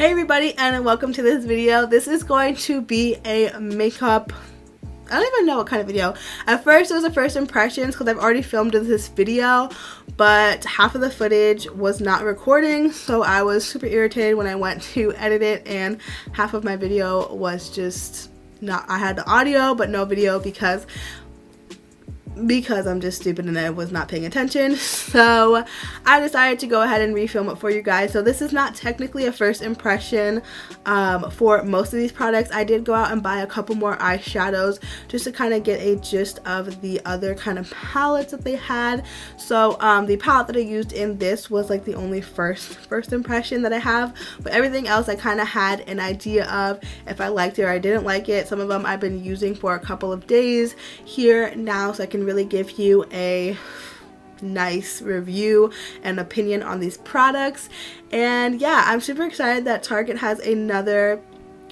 Hey everybody, and welcome to this video. This is going to be a makeup, I don't even know what kind of video. At first it was a first impressions because I've already filmed this video, but half of the footage was not recording, so I was super irritated when I went to edit it, and half of my video was just not, I had the audio but no video because I'm just stupid and I was not paying attention. So I decided to go ahead and refilm it for you guys. So this is not technically a first impression for most of these products. I did go out and buy a couple more eyeshadows just to kind of get a gist of the other kind of palettes that they had. So the palette that I used in this was like the only first impression that I have, but everything else I kind of had an idea of if I liked it or I didn't like it. Some of them I've been using for a couple of days here now, so I can really give you a nice review and opinion on these products. And yeah, I'm super excited that Target has another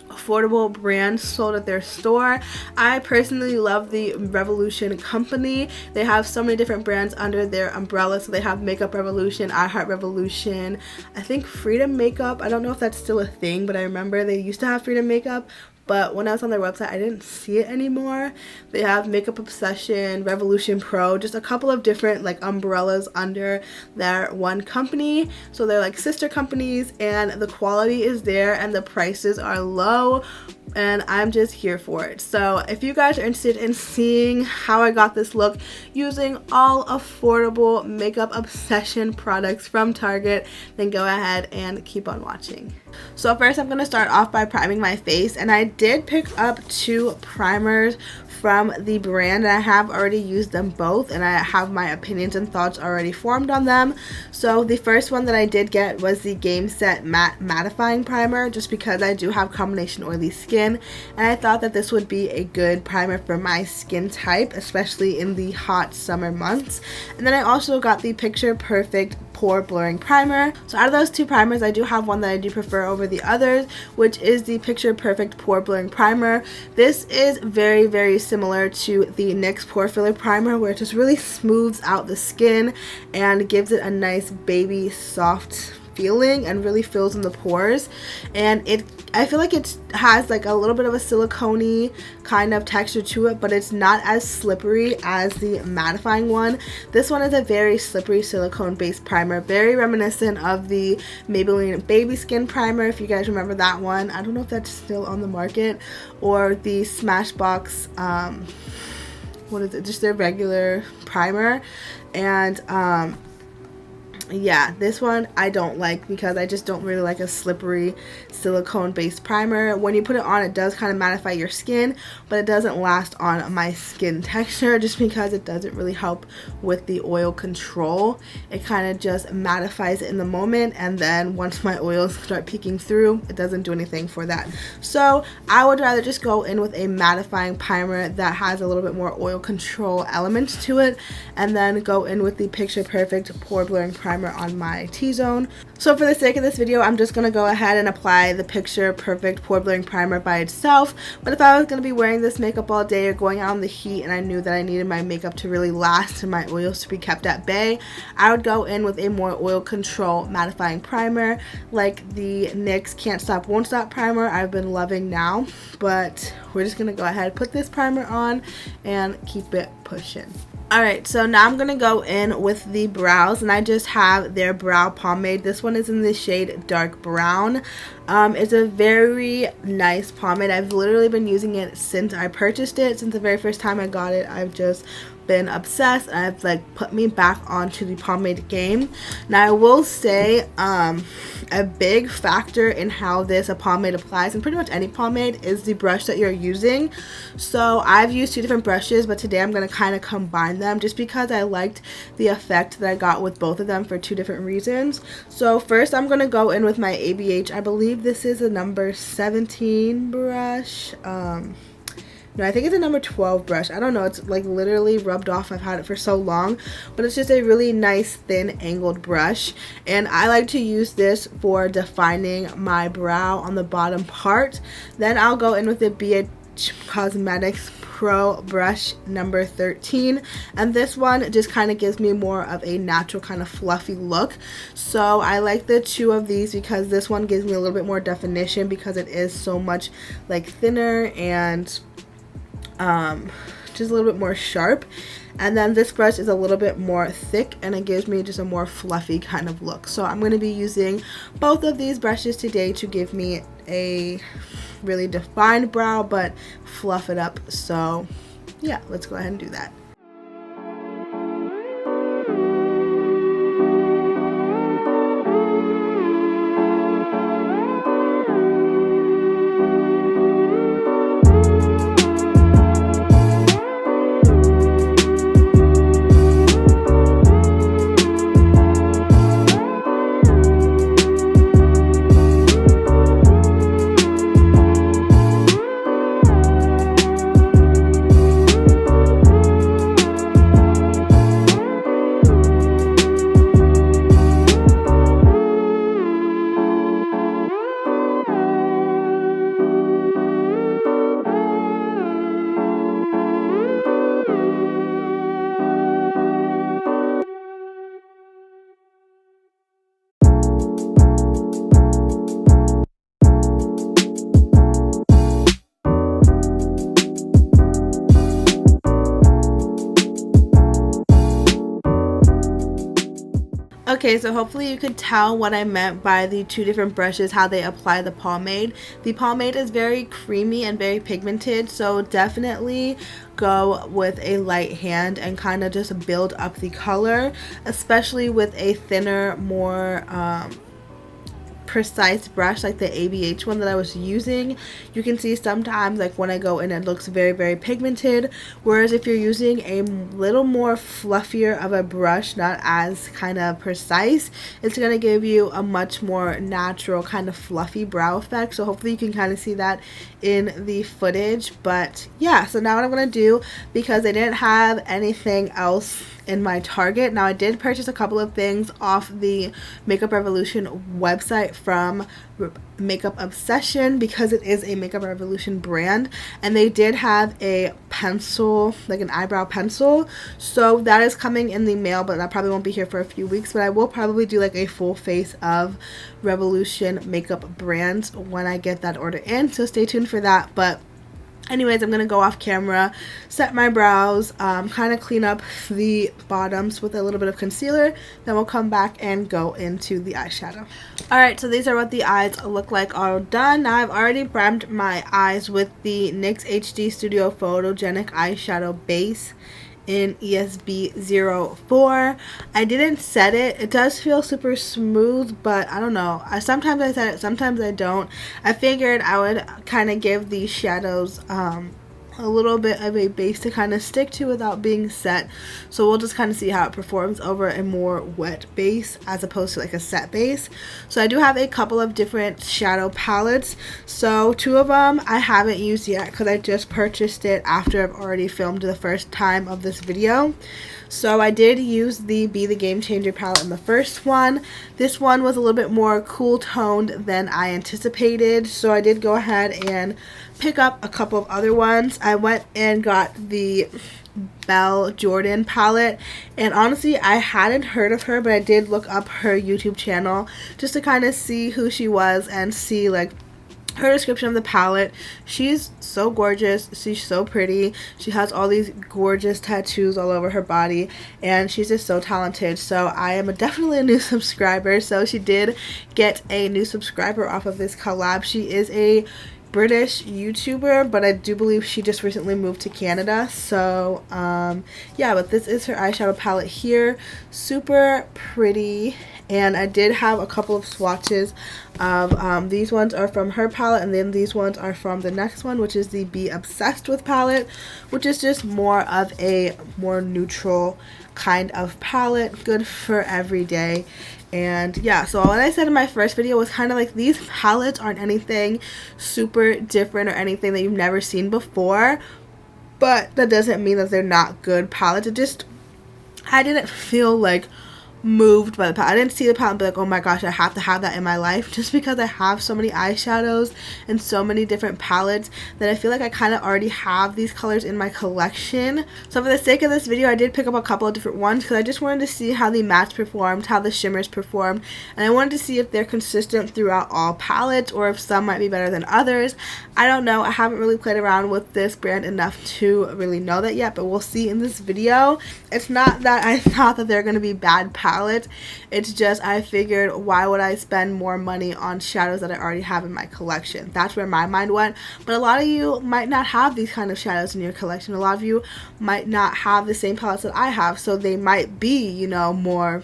affordable brand sold at their store. I personally love the Revolution company. They have so many different brands under their umbrella. So they have Makeup Revolution, I Heart Revolution, I think Freedom Makeup. I don't know if that's still a thing, but I remember they used to have Freedom Makeup, but when I was on their website I didn't see it anymore. They have Makeup Obsession, Revolution Pro, just a couple of different like umbrellas under their one company. So they're like sister companies, and the quality is there and the prices are low, and I'm just here for it. So if you guys are interested in seeing how I got this look using all affordable Makeup Obsession products from Target, then go ahead and keep on watching. So first I'm going to start off by priming my face, and I did pick up two primers from the brand, and I have already used them both, and I have my opinions and thoughts already formed on them. So the first one that I did get was the Game Set Matte Mattifying Primer, just because I do have combination oily skin, and I thought that this would be a good primer for my skin type, especially in the hot summer months. And then I also got the Picture Perfect Pore Blurring Primer. So out of those two primers, I do have one that I do prefer over the others, which is the Picture Perfect Pore Blurring Primer. This is very similar to the NYX Pore Filler Primer, where it just really smooths out the skin and gives it a nice baby soft feeling and really fills in the pores. And I feel like it has like a little bit of a silicone-y kind of texture to it, but it's not as slippery as the mattifying one. This one is a very slippery silicone based primer, very reminiscent of the Maybelline Baby Skin Primer, if you guys remember that one. I don't know if that's still on the market, or the Smashbox what is it, just their regular primer. And yeah, this one I don't like because I just don't really like a slippery silicone based primer. When you put it on, it does kind of mattify your skin, but it doesn't last on my skin texture just because it doesn't really help with the oil control. It kind of just mattifies it in the moment, and then once my oils start peeking through, it doesn't do anything for that. So I would rather just go in with a mattifying primer that has a little bit more oil control elements to it, and then go in with the Picture Perfect Pore Blurring Primer on my T-zone. So for the sake of this video, I'm just going to go ahead and apply the Picture Perfect Pore Blurring Primer by itself. But if I was going to be wearing this makeup all day or going out in the heat, and I knew that I needed my makeup to really last and my oils to be kept at bay, I would go in with a more oil control mattifying primer like the NYX Can't Stop Won't Stop primer I've been loving now. But we're just going to go ahead and put this primer on and keep it pushing. Alright, so now I'm going to go in with the brows, and I just have their brow pomade. This one is in the shade Dark Brown. It's a very nice pomade. I've literally been using it since I purchased it. Since the very first time I got it, I've just been obsessed, and I've like put me back onto the pomade game. Now I will say a big factor in how this pomade applies, and pretty much any pomade, is the brush that you're using. So I've used two different brushes, but today I'm going to kind of combine them just because I liked the effect that I got with both of them for two different reasons. So first I'm going to go in with my ABH. I believe this is a number 17 brush. No, I think it's a number 12 brush. I don't know. It's like literally rubbed off. I've had it for so long. But it's just a really nice thin angled brush. And I like to use this for defining my brow on the bottom part. Then I'll go in with the BH Cosmetics Pro brush number 13, and this one just kind of gives me more of a natural kind of fluffy look. So I like the two of these because this one gives me a little bit more definition because it is so much like thinner and just a little bit more sharp. And then this brush is a little bit more thick and it gives me just a more fluffy kind of look. So I'm going to be using both of these brushes today to give me a really defined brow but fluff it up. So yeah, let's go ahead and do that. Okay, so hopefully you could tell what I meant by the two different brushes, how they apply the pomade. The pomade is very creamy and very pigmented, so definitely go with a light hand and kind of just build up the color, especially with a thinner, more precise brush like the ABH one that I was using. You can see sometimes like when I go in it looks very pigmented, whereas if you're using a little more fluffier of a brush, not as kind of precise, it's going to give you a much more natural kind of fluffy brow effect. So hopefully you can kind of see that in the footage. But yeah, so now what I'm going to do, because I didn't have anything else in my Target. Now I did purchase a couple of things off the Makeup Revolution website from Makeup Obsession because it is a Makeup Revolution brand, and they did have a pencil, like an eyebrow pencil, so that is coming in the mail, but that probably won't be here for a few weeks. But I will probably do like a full face of Revolution makeup brands when I get that order in, so stay tuned for that. But anyways, I'm going to go off camera, set my brows, kind of clean up the bottoms with a little bit of concealer, then we'll come back and go into the eyeshadow. Alright, so these are what the eyes look like all done. Now I've already primed my eyes with the NYX HD Studio Photogenic Eyeshadow Base in ESB 04. I didn't set it. It does feel super smooth, but I don't know. Sometimes I set it, sometimes I don't. I figured I would kind of give these shadows a little bit of a base to kind of stick to without being set. So we'll just kind of see how it performs over a more wet base as opposed to like a set base. So I do have a couple of different shadow palettes. So two of them I haven't used yet because I just purchased it after I've already filmed the first time of this video. So I did use the Be the Game Changer palette in the first one. This one was a little bit more cool toned than I anticipated, so I did go ahead and pick up a couple of other ones. I went and got the Belle Jorden palette, and honestly I hadn't heard of her, but I did look up her YouTube channel just to kind of see who she was and see like her description of the palette. She's so gorgeous, she's so pretty, she has all these gorgeous tattoos all over her body, and she's just so talented. So I am definitely a new subscriber, so she did get a new subscriber off of this collab. She is a British YouTuber, but I do believe she just recently moved to Canada. So yeah, but this is her eyeshadow palette here. Super pretty. And I did have a couple of swatches of these ones are from her palette, and then these ones are from the next one, which is the Be Obsessed With palette, which is just more of a more neutral kind of palette, good for every day. And yeah, so what I said in my first video was kind of like these palettes aren't anything super different or anything that you've never seen before, but that doesn't mean that they're not good palettes. It just, I didn't feel like moved by the palette. I didn't see the palette and be like, oh my gosh, I have to have that in my life, just because I have so many eyeshadows and so many different palettes that I feel like I kind of already have these colors in my collection. So for the sake of this video, I did pick up a couple of different ones because I just wanted to see how the mattes performed, how the shimmers performed, and I wanted to see if they're consistent throughout all palettes or if some might be better than others. I don't know. I haven't really played around with this brand enough to really know that yet, but we'll see in this video. It's not that I thought that they're going to be bad palettes. It's just I figured, why would I spend more money on shadows that I already have in my collection? That's where my mind went. But a lot of you might not have these kind of shadows in your collection. A lot of you might not have the same palettes that I have, so they might be, you know, more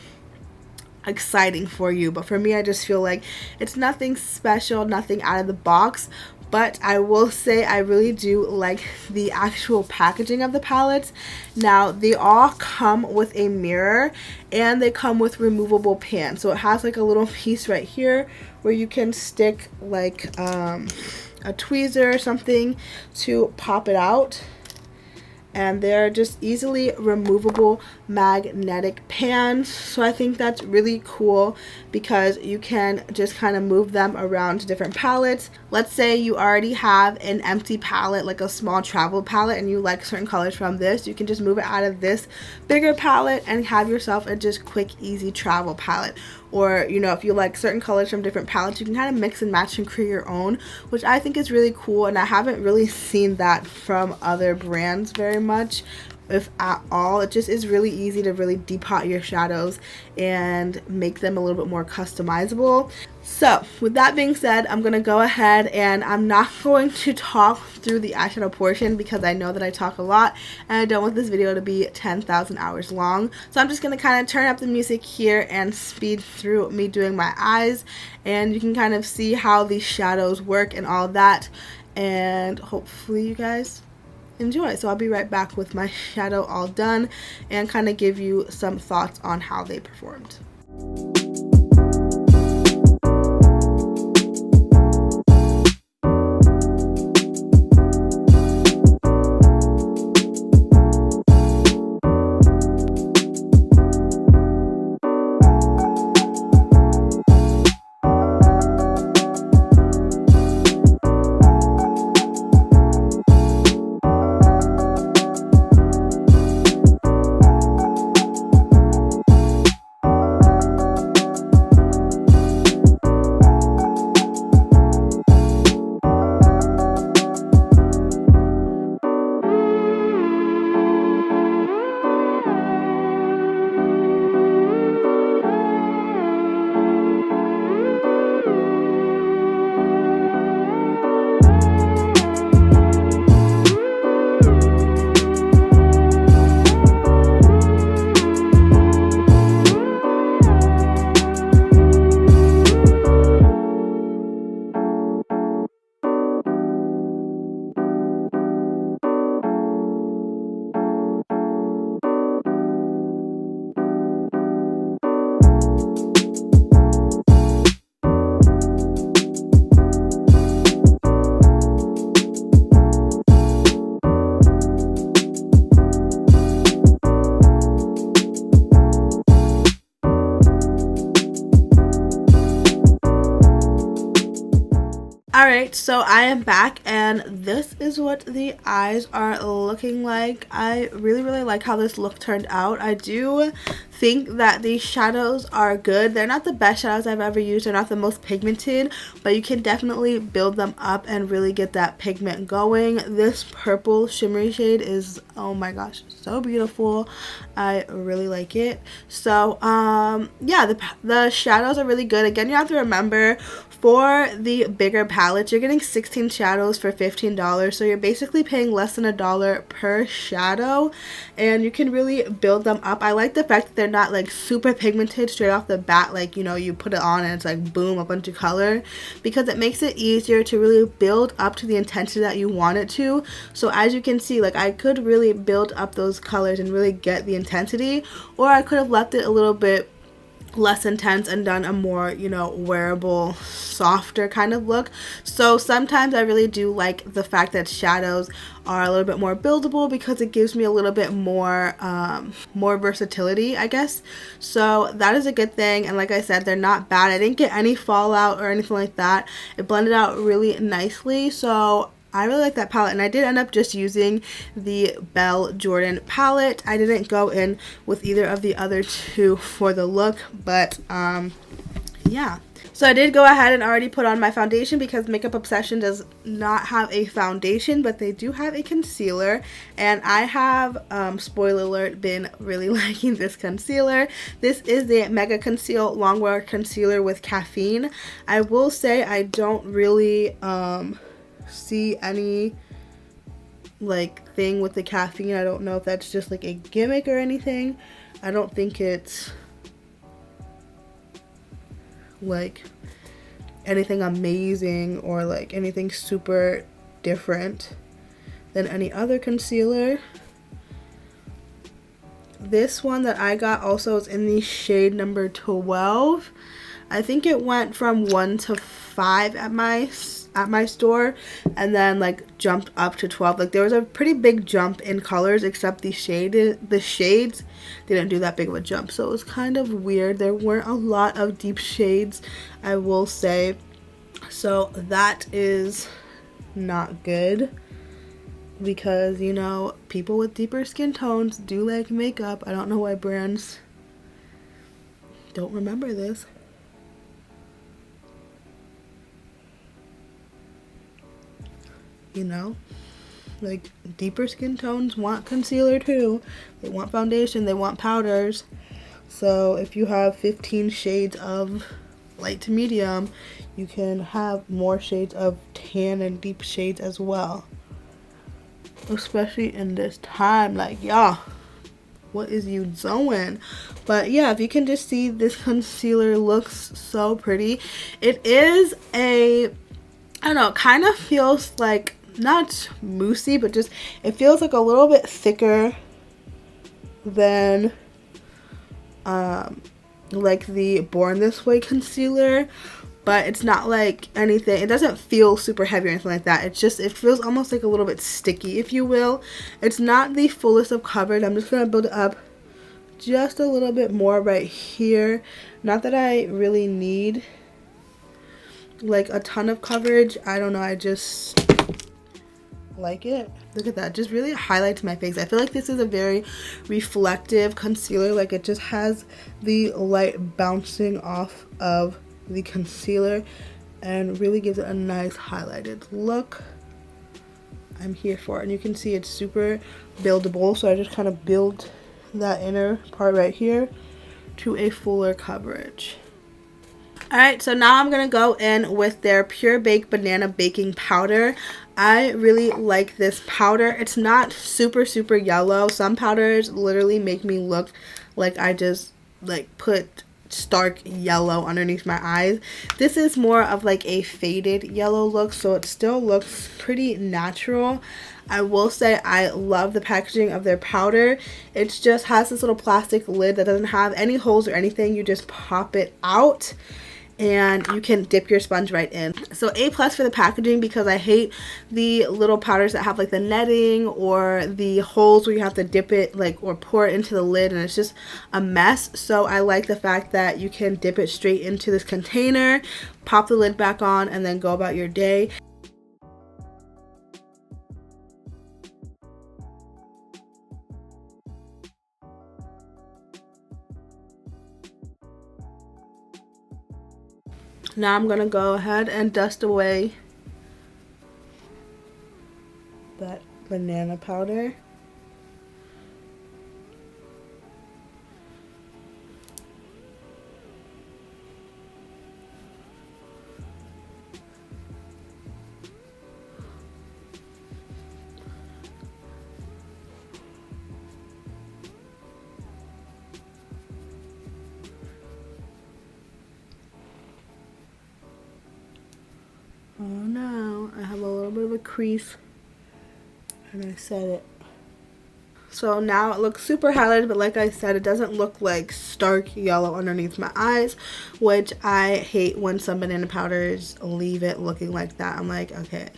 exciting for you. But for me, I just feel like it's nothing special, nothing out of the box. But I will say I really do like the actual packaging of the palettes. Now, they all come with a mirror and they come with removable pans. So it has like a little piece right here where you can stick like a tweezer or something to pop it out. And they're just easily removable magnetic pans. So I think that's really cool because you can just kind of move them around to different palettes. Let's say you already have an empty palette, like a small travel palette, and you like certain colors from this. You can just move it out of this bigger palette and have yourself a just quick, easy travel palette. Or, you know, if you like certain colors from different palettes, you can kind of mix and match and create your own, which I think is really cool. And I haven't really seen that from other brands very much, if at all. It just is really easy to really depot your shadows and make them a little bit more customizable. So with that being said, I'm going to go ahead and I'm not going to talk through the eyeshadow portion because I know that I talk a lot and I don't want this video to be 10,000 hours long. So I'm just going to kind of turn up the music here and speed through me doing my eyes, and you can kind of see how these shadows work and all that, and hopefully you guys enjoy. So I'll be right back with my shadow all done and kind of give you some thoughts on how they performed. Alright, so I am back and this is what the eyes are looking like. I really like how this look turned out. I do think that these shadows are good. They're not the best shadows I've ever used. They're not the most pigmented, but you can definitely build them up and really get that pigment going. This purple shimmery shade is, oh my gosh, so beautiful. I really like it. So yeah, the shadows are really good. Again, you have to remember, for the bigger palettes, you're getting 16 shadows for $15, so you're basically paying less than $1 per shadow, and you can really build them up. I like the fact that they're not like super pigmented straight off the bat, like, you know, you put it on and it's like boom, a bunch of color, because it makes it easier to really build up to the intensity that you want it to. So as you can see, like, I could really build up those colors and really get the intensity, or I could have left it a little bit less intense and done a more, you know, wearable, softer kind of look. So sometimes I really do like the fact that shadows are a little bit more buildable because it gives me a little bit more more versatility, I guess. So that is a good thing, and like I said, they're not bad. I didn't get any fallout or anything like that. It blended out really nicely, so I really like that palette, and I did end up just using the Belle Jorden palette. I didn't go in with either of the other two for the look, but yeah. So I did go ahead and already put on my foundation because Makeup Obsession does not have a foundation, but they do have a concealer. And I have, spoiler alert, been really liking this concealer. This is the Mega Conceal Longwear Concealer with Caffeine. I will say I don't really see any like thing with the caffeine. I don't know if that's just like a gimmick or anything. I don't think it's like anything amazing or like anything super different than any other concealer. This one that I got also is in the shade number 12. I think it went from 1 to 5 at my store, and then like jumped up to 12. Like there was a pretty big jump in colors, except the shades didn't do that big of a jump, so it was kind of weird. There weren't a lot of deep shades, I will say, so that is not good, because you know, people with deeper skin tones do like makeup. I don't know why brands don't remember this. You know, like deeper skin tones want concealer too. They want foundation, they want powders. So if you have 15 shades of light to medium, you can have more shades of tan and deep shades as well. Especially in this time, like, y'all, what is you doing? But yeah, if you can just see, this concealer looks so pretty. It is a, I don't know, kind of feels like, not moussey, but just, it feels like a little bit thicker than like the Born This Way concealer, but it's not like anything, it doesn't feel super heavy or anything like that. It's just, it feels almost like a little bit sticky, if you will. It's not the fullest of coverage. I'm just gonna build it up just a little bit more right here. Not that I really need like a ton of coverage. I don't know, I just like it. Look at that, just really highlights my face. I feel like this is a very reflective concealer. Like it just has the light bouncing off of the concealer and really gives it a nice highlighted look. I'm here for it, and you can see it's super buildable, so I just kind of build that inner part right here to a fuller coverage. Alright, so now I'm going to go in with their Pure Bake Banana Baking Powder. I really like this powder. It's not super yellow. Some powders literally make me look like I just like put stark yellow underneath my eyes. This is more of like a faded yellow look, so it still looks pretty natural. I will say I love the packaging of their powder. It just has this little plastic lid that doesn't have any holes or anything. You just pop it out and you can dip your sponge right in. So A+ for the packaging, because I hate the little powders that have like the netting or the holes where you have to dip it like or pour it into the lid, and it's just a mess. So I like the fact that you can dip it straight into this container, pop the lid back on, and then go about your day. Now I'm gonna go ahead and dust away that banana powder. Oh no, I have a little bit of a crease and I set it. So now it looks super highlighted, but like I said, it doesn't look like stark yellow underneath my eyes, which I hate when some banana powders leave it looking like that. I'm like, okay,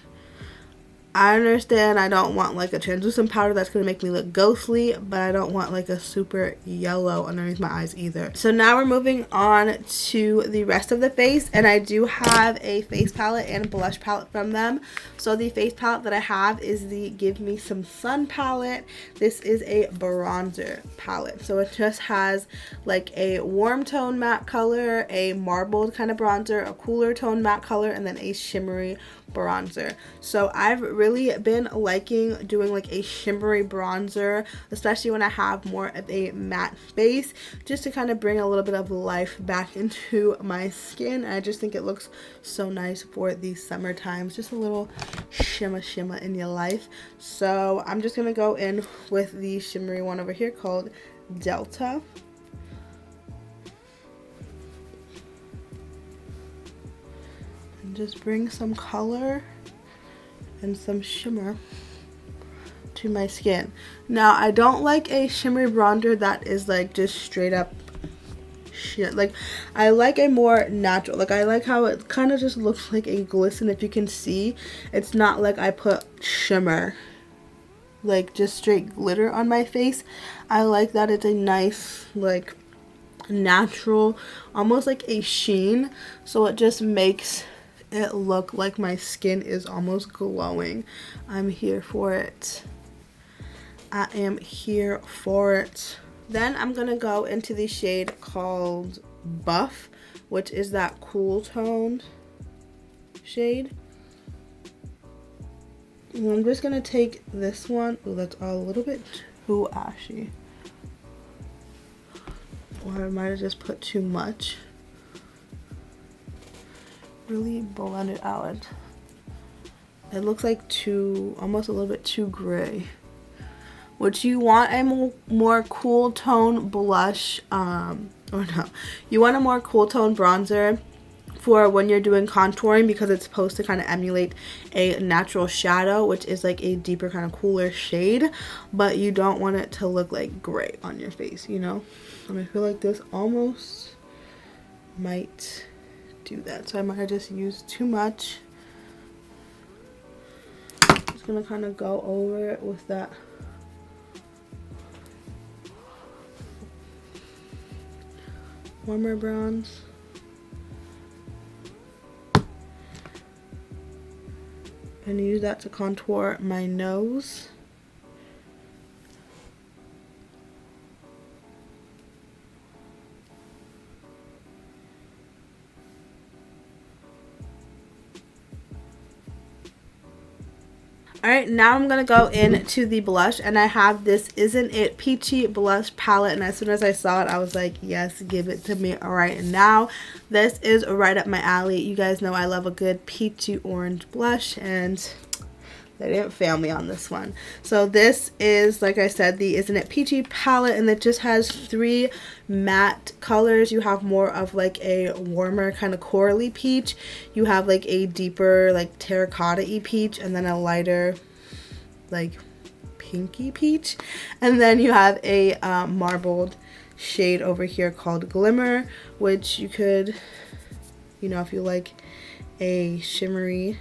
I understand I don't want like a translucent powder that's going to make me look ghostly, but I don't want like a super yellow underneath my eyes either. So now we're moving on to the rest of the face, and I do have a face palette and blush palette from them. So the face palette that I have is the Give Me Some Sun palette. This is a bronzer palette. So it just has like a warm tone matte color, a marbled kind of bronzer, a cooler tone matte color, and then a shimmery bronzer. So I've really been liking doing like a shimmery bronzer, especially when I have more of a matte face, just to kind of bring a little bit of life back into my skin. I just think it looks so nice for the summer times, just a little shimmer in your life. So I'm just gonna go in with the shimmery one over here called Delta. Just bring some color and some shimmer to my skin. Now, I don't like a shimmery bronzer that is like just straight up shit. Like, I like a more natural, like I like how it kind of just looks like a glisten. If you can see, it's not like I put shimmer, like just straight glitter on my face. I like that it's a nice, like natural, almost like a sheen, so it just makes it look like my skin is almost glowing. I'm here for it. I am here for it. Then I'm gonna go into the shade called Buff, which is that cool toned shade. And I'm just gonna take this one. Oh, that's a little bit too ashy, or I might have just put too much. Really blend it out. It looks like almost a little bit too gray. Would you want a more cool tone blush, or no, you want a more cool tone bronzer for when you're doing contouring, because it's supposed to kind of emulate a natural shadow, which is like a deeper kind of cooler shade, but you don't want it to look like gray on your face, you know? And I feel like this almost might do that, so I might have just used too much. Just gonna kind of go over it with that warmer bronze. And use that to contour my nose. Alright, now I'm going to go into the blush, and I have this Isn't It Peachy blush palette, and as soon as I saw it, I was like, yes, give it to me right now. This is right up my alley. You guys know I love a good peachy orange blush, and they didn't fail me on this one. So this is, like I said, the Isn't It Peachy palette, and it just has 3 matte colors. You have more of like a warmer kind of corally peach. You have like a deeper like terracotta-y peach, and then a lighter like pinky peach. And then you have a marbled shade over here called Glimmer, which you could, you know, if you like a shimmery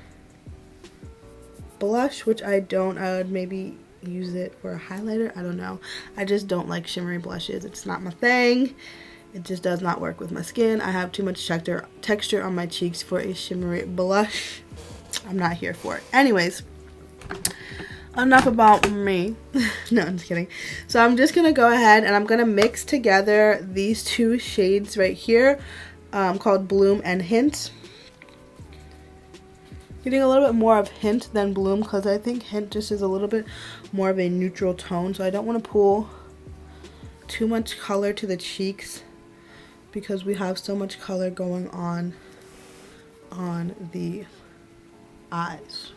blush, which I don't, I would maybe use it for a highlighter. I don't know. I just don't like shimmery blushes. It's not my thing. It just does not work with my skin. I have too much texture on my cheeks for a shimmery blush. I'm not here for it. Anyways, enough about me. No, I'm just kidding. So I'm just gonna go ahead and I'm gonna mix together these 2 shades right here, called Bloom and Hint. Getting a little bit more of Hint than Bloom, because I think Hint just is a little bit more of a neutral tone, so I don't want to pull too much color to the cheeks because we have so much color going on the eyes.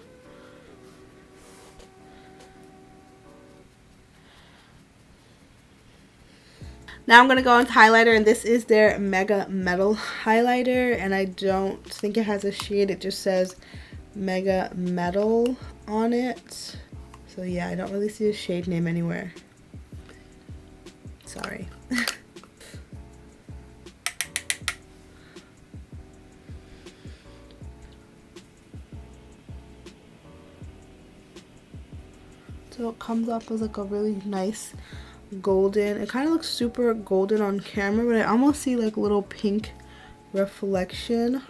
Now I'm going to go into highlighter, and this is their Mega Metal highlighter, and I don't think it has a shade. It just says Mega Metal on it. So yeah, I don't really see a shade name anywhere. Sorry. So it comes off as like a really nice golden. It kind of looks super golden on camera, but I almost see like a little pink reflection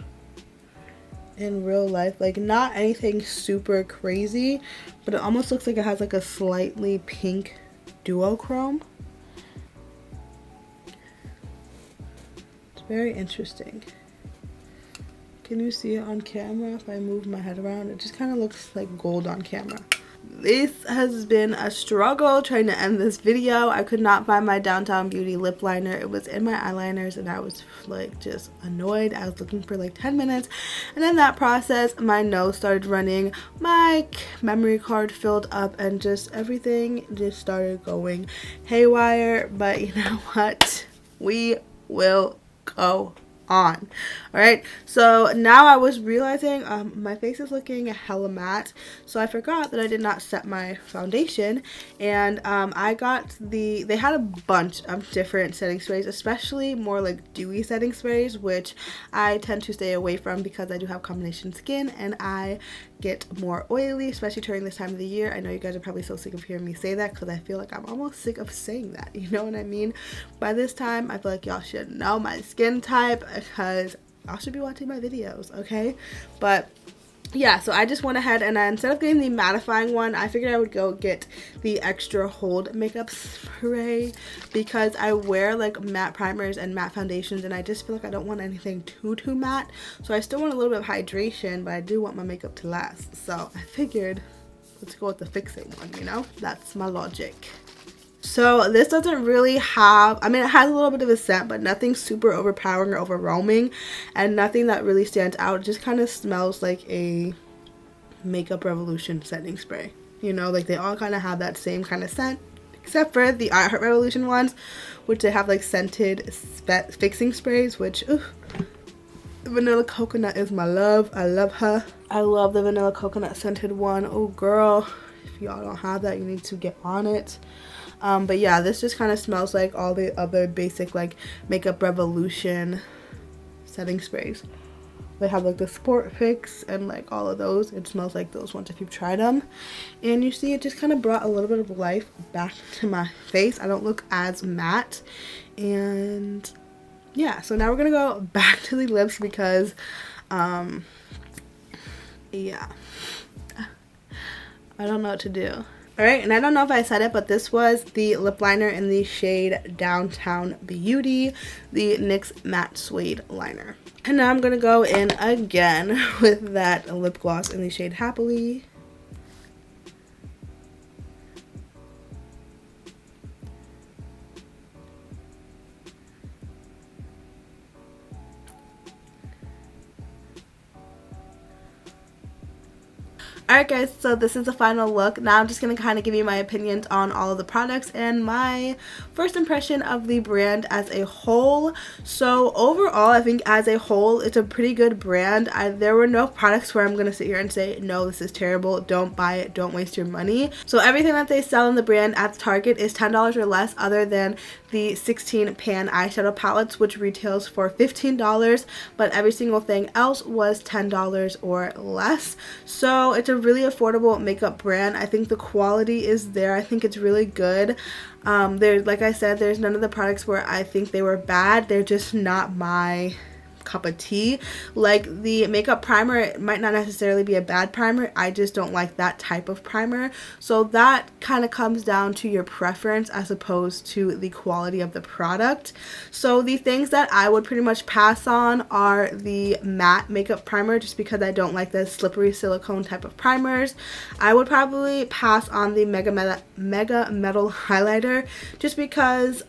in real life. Like not anything super crazy, but it almost looks like it has like a slightly pink duochrome. It's very interesting. Can you see it on camera? If I move my head around, it just kind of looks like gold on camera. This has been a struggle trying to end this video. I could not find my Downtown Beauty lip liner. It was in my eyeliners and I was like just annoyed. I was looking for like 10 minutes, and in that process my nose started running, my memory card filled up, and just everything just started going haywire. But you know what? We will go on. Alright, so now I was realizing my face is looking hella matte, so I forgot that I did not set my foundation, and I got they had a bunch of different setting sprays, especially more like dewy setting sprays, which I tend to stay away from because I do have combination skin and I get more oily, especially during this time of the year. I know you guys are probably so sick of hearing me say that because I feel like I'm almost sick of saying that, you know what I mean? By this time I feel like y'all should know my skin type because y'all should be watching my videos, okay? But yeah, so I just went ahead and instead of getting the mattifying one, I figured I would go get the extra hold makeup spray because I wear like matte primers and matte foundations and I just feel like I don't want anything too matte. So I still want a little bit of hydration, but I do want my makeup to last. So I figured let's go with the fixing one, you know? That's my logic. So this doesn't really have, I mean it has a little bit of a scent, but nothing super overpowering or overwhelming, and nothing that really stands out. It just kind of smells like a Makeup Revolution setting spray, you know, like they all kind of have that same kind of scent, except for the I Heart Revolution ones, which they have like scented fixing sprays, which vanilla coconut is my love. I love her. I love the vanilla coconut scented one. Oh girl, if y'all don't have that, you need to get on it. But yeah, this just kind of smells like all the other basic like Makeup Revolution setting sprays. They have like the Sport Fix and like all of those. It smells like those ones if you've tried them. And you see it just kind of brought a little bit of life back to my face. I don't look as matte. And yeah, so now we're gonna go back to the lips because yeah, I don't know what to do. Alright, and I don't know if I said it, but this was the lip liner in the shade Downtown Beauty, the NYX Matte Suede Liner. And now I'm going to go in again with that lip gloss in the shade Happily. Alright guys, so this is the final look. Now I'm just going to kind of give you my opinions on all of the products and my first impression of the brand as a whole. So overall, I think as a whole, it's a pretty good brand. There were no products where I'm going to sit here and say, no, this is terrible, don't buy it, don't waste your money. So everything that they sell in the brand at Target is $10 or less, other than the 16 pan eyeshadow palettes, which retails for $15, but every single thing else was $10 or less. So it's a really affordable makeup brand. I think the quality is there. I think it's really good. There's, like I said, there's none of the products where I think they were bad. They're just not my cup of tea. Like the makeup primer, it might not necessarily be a bad primer, I just don't like that type of primer. So that kind of comes down to your preference as opposed to the quality of the product. So the things that I would pretty much pass on are the matte makeup primer, just because I don't like the slippery silicone type of primers. I would probably pass on the Mega Metal highlighter, just because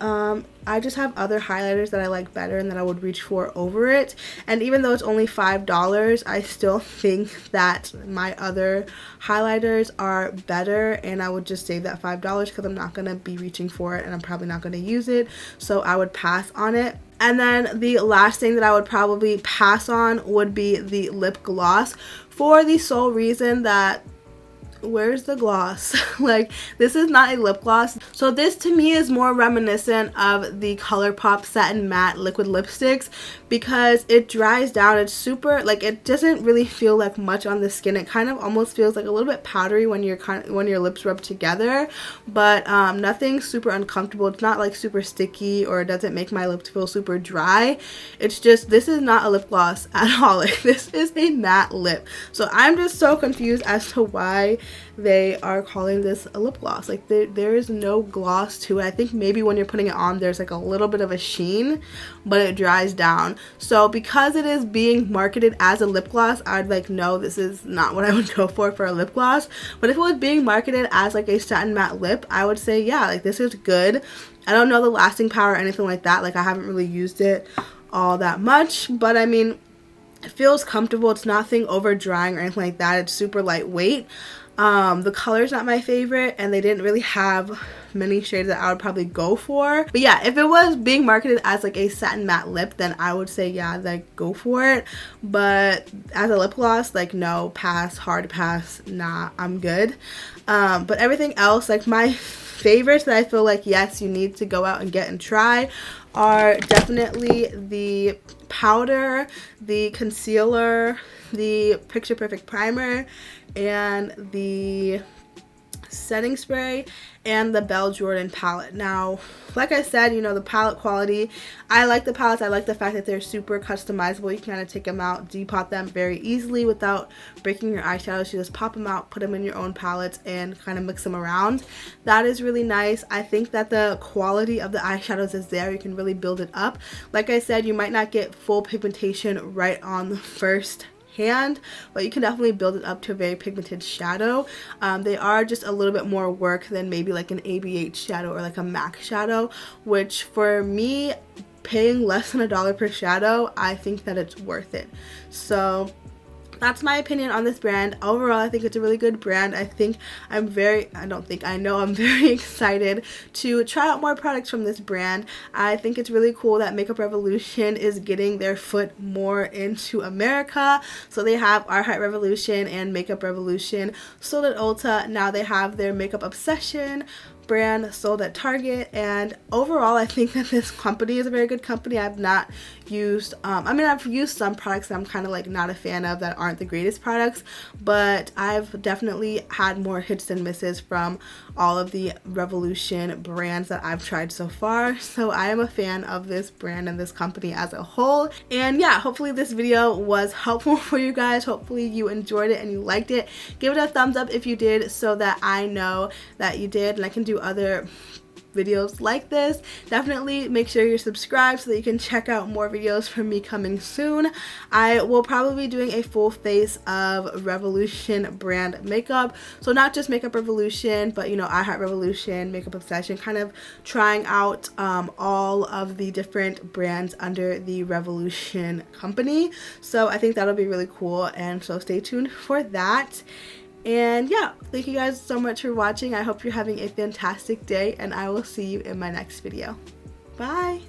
I just have other highlighters that I like better and that I would reach for over it. And even though it's only $5, I still think that my other highlighters are better, and I would just save that $5 because I'm not going to be reaching for it and I'm probably not going to use it. So I would pass on it. And then the last thing that I would probably pass on would be the lip gloss, for the sole reason that where's the gloss? Like, this is not a lip gloss. So this to me is more reminiscent of the ColourPop Satin Matte liquid lipsticks because it dries down. It's super, like, it doesn't really feel like much on the skin. It kind of almost feels like a little bit powdery when when your lips rub together, but nothing super uncomfortable. It's not like super sticky, or it doesn't make my lips feel super dry. It's just, this is not a lip gloss at all. Like, this is a matte lip. So I'm just so confused as to why they are calling this a lip gloss. Like, there is no gloss to it. I think maybe when you're putting it on, there's like a little bit of a sheen, but it dries down. So because it is being marketed as a lip gloss, I'd like, no, this is not what I would go for a lip gloss. But if it was being marketed as like a satin matte lip, I would say, yeah, like, this is good. I don't know the lasting power or anything like that. Like, I haven't really used it all that much, but I mean, it feels comfortable. It's nothing over drying or anything like that. It's super lightweight. The color's not my favorite, and they didn't really have many shades that I would probably go for. But yeah, if it was being marketed as like a satin matte lip, then I would say, yeah, like, go for it. But as a lip gloss, like, no, pass, hard pass, nah, I'm good. But everything else, like, my favorites that I feel like, yes, you need to go out and get and try are definitely the powder, the concealer, the Picture Perfect primer, and the setting spray, and the Belle Jorden palette. Now, like I said, you know, the palette quality, I like the palettes. I like the fact that they're super customizable. You can kind of take them out, depot them very easily without breaking your eyeshadows. You just pop them out, put them in your own palettes, and kind of mix them around. That is really nice. I think that the quality of the eyeshadows is there. You can really build it up. Like I said, you might not get full pigmentation right on the first hand, but you can definitely build it up to a very pigmented shadow. They are just a little bit more work than maybe like an ABH shadow or like a MAC shadow, which for me, paying less than $1 per shadow, I think that it's worth it. So that's my opinion on this brand. Overall, I think it's a really good brand. I know I'm very excited to try out more products from this brand. I think it's really cool that Makeup Revolution is getting their foot more into America. So they have Our Heart Revolution and Makeup Revolution sold at Ulta. Now they have their Makeup Obsession brand sold at Target, and overall I think that this company is a very good company. I've not used I've used some products that I'm kind of like not a fan of, that aren't the greatest products, but I've definitely had more hits than misses from all of the Revolution brands that I've tried so far. So I am a fan of this brand and this company as a whole. And yeah, hopefully this video was helpful for you guys. Hopefully you enjoyed it and you liked it. Give it a thumbs up if you did, so that I know that you did, and I can do other videos like this. Definitely make sure you're subscribed so that you can check out more videos from me coming soon. I will probably be doing a full face of Revolution brand makeup, so not just Makeup Revolution, but you know, I Heart Revolution, Makeup Obsession, kind of trying out all of the different brands under the Revolution company. So I think that'll be really cool, and so stay tuned for that. And yeah, thank you guys so much for watching. I hope you're having a fantastic day, and I will see you in my next video. Bye!